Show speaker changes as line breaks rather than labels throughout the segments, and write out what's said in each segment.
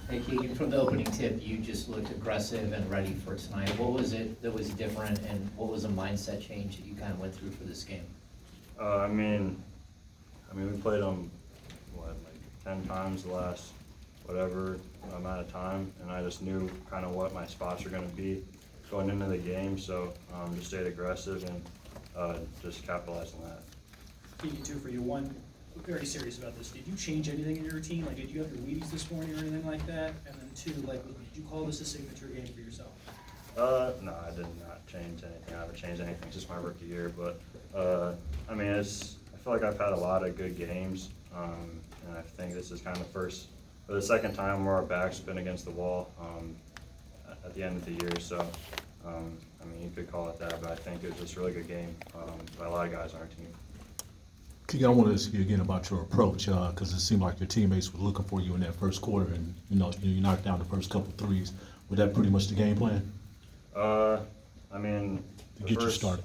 Hey Keegan, from the opening tip, you just looked aggressive and ready for tonight. What was it that was different, and what was a mindset change that you kind of went through for this game?
I mean, we played them, like 10 times the last whatever amount of time, and I just knew kind of what my spots were going to be going into the game, so just stayed aggressive and just capitalized on that.
Keegan, two for you. One, very serious about this. Did you change anything in your routine? Like, did you have your Wheaties this morning or anything like that? And then two, like, did you call this a signature game for yourself?
No, I did not change anything. I haven't changed anything since my rookie year, but I mean, I feel like I've had a lot of good games, and I think this is kind of the second time where our back's been against the wall at the end of the year. So, I mean, you could call it that, but I think it was just a really good game by a lot of guys on our team.
Keegan, I want to ask you again about your approach, because it seemed like your teammates were looking for you in that first quarter, and you knocked down the first couple threes. Was that pretty much the game plan?
I mean,
To get you started.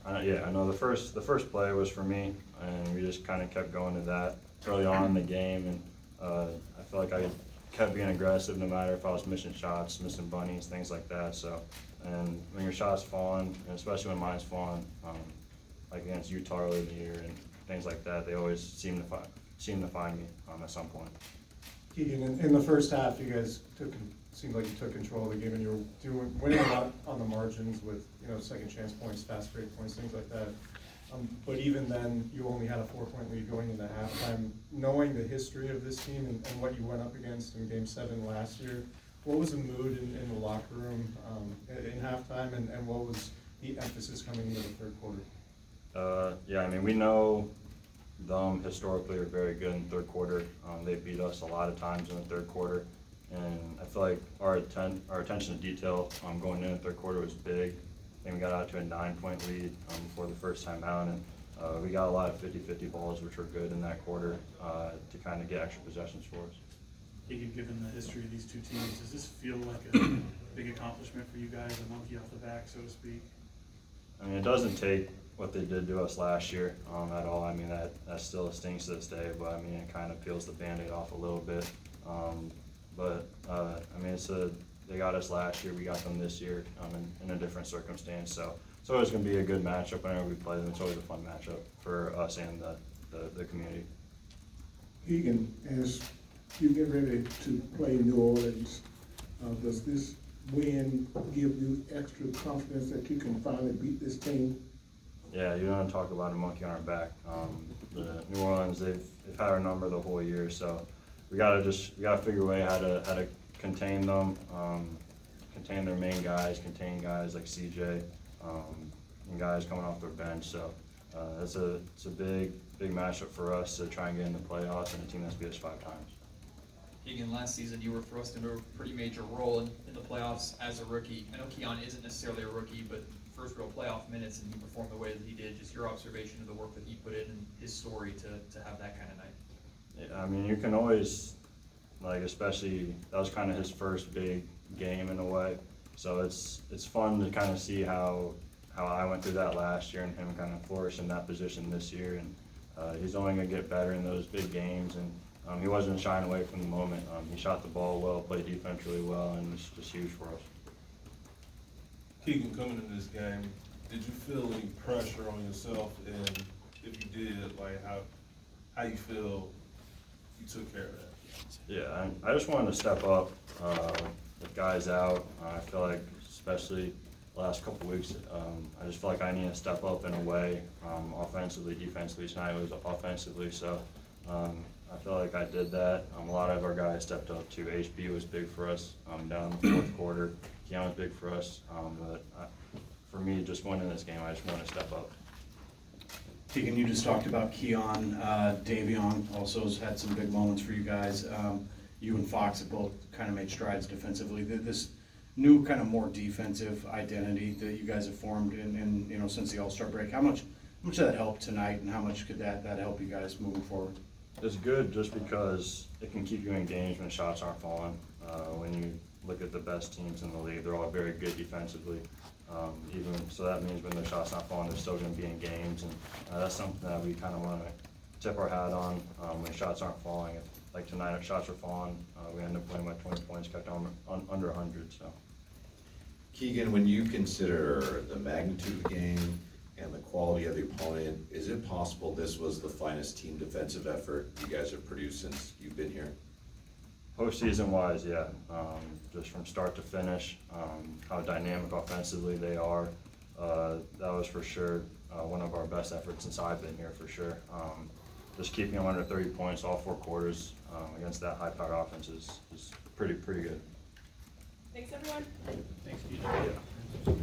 Yeah, I know the first play was for me, and we just kind of kept going to that early on in the game, and I feel like I kept being aggressive no matter if I was missing shots, missing bunnies, things like that. So, and when your shot's falling, and especially when mine's falling, like against Utah earlier in the year and things like that, they always seem to find me at some point.
Keegan, in the first half, you guys seemed like you took control of the game, and you were winning a lot on the margins with second chance points, fast break points, things like that. But even then, you only had a 4-point lead going into halftime. Knowing the history of this team and what you went up against in Game 7 last year, what was the mood in the locker room in halftime, and what was the emphasis coming into the third quarter?
Yeah, I mean, we know them historically are very good in the third quarter. They beat us a lot of times in the third quarter, and I feel like our attention to detail going in the third quarter was big. I think we got out to a 9-point lead before the first time out, and we got a lot of 50-50 balls, which were good in that quarter to kind of get extra possessions for us.
Given the history of these two teams, does this feel like a big accomplishment for you guys, a monkey off the back, so to speak?
I mean, it doesn't take what they did to us last year at all. I mean, that still stings to this day, but I mean, it kind of peels the Band-Aid off a little bit. I mean, they got us last year, we got them this year in a different circumstance. So it's always going to be a good matchup whenever we play them. It's always a fun matchup for us and the community.
Keegan, as you get ready to play New Orleans, does this win give you extra confidence that you can finally beat this team?
Yeah, you don't want to talk about a monkey on our back. The New Orleans, they've had our number the whole year, so we gotta figure a way how to contain them, contain their main guys, contain guys like CJ, and guys coming off their bench. So it's a big matchup for us to try and get in the playoffs and a team that's beat us 5 times.
Keegan, last season you were thrust into a pretty major role in the playoffs as a rookie. I know Keon isn't necessarily a rookie, but first real playoff minutes, and he performed the way that he did. Just your observation of the work that he put in and his story to have that kind of night.
Yeah, I mean, you can always, like, especially that was kind of his first big game in a way. So it's fun to kind of see how I went through that last year and him kind of flourish in that position this year. And he's only going to get better in those big games. And he wasn't shying away from the moment. He shot the ball well, played defense really well, and it's just huge for us.
Keegan, coming into this game, did you feel any pressure on yourself? And if you did, like how you feel you took care of that?
Yeah, I just wanted to step up with guys out. I feel like, especially the last couple of weeks, I just feel like I need to step up in a way, offensively, defensively. Tonight was offensively, so I feel like I did that. A lot of our guys stepped up too. HB was big for us down in the fourth quarter. Keon was big for us, but for me, just winning this game, I just want to step up.
Keegan, you just talked about Keon. Davion also has had some big moments for you guys. You and Fox have both kind of made strides defensively. This new kind of more defensive identity that you guys have formed in since the All-Star break, how much did that help tonight, and how much could that help you guys moving forward?
It's good just because it can keep you engaged when shots aren't falling. When you look at the best teams in the league, they're all very good defensively. So that means when their shots not falling, they're still going to be in games, and that's something that we kind of want to tip our hat on when shots aren't falling. like tonight, our shots were falling. We ended up winning by 20 points, kept on under 100, so.
Keegan, when you consider the magnitude of the game and the quality of the opponent, is it possible this was the finest team defensive effort you guys have produced since you've been here?
Postseason wise, yeah, just from start to finish, how dynamic offensively they are, that was for sure one of our best efforts since I've been here, for sure. Just keeping them under 30 points all 4 quarters against that high-powered offense is pretty good.
Thanks, everyone.
Thanks, Peter.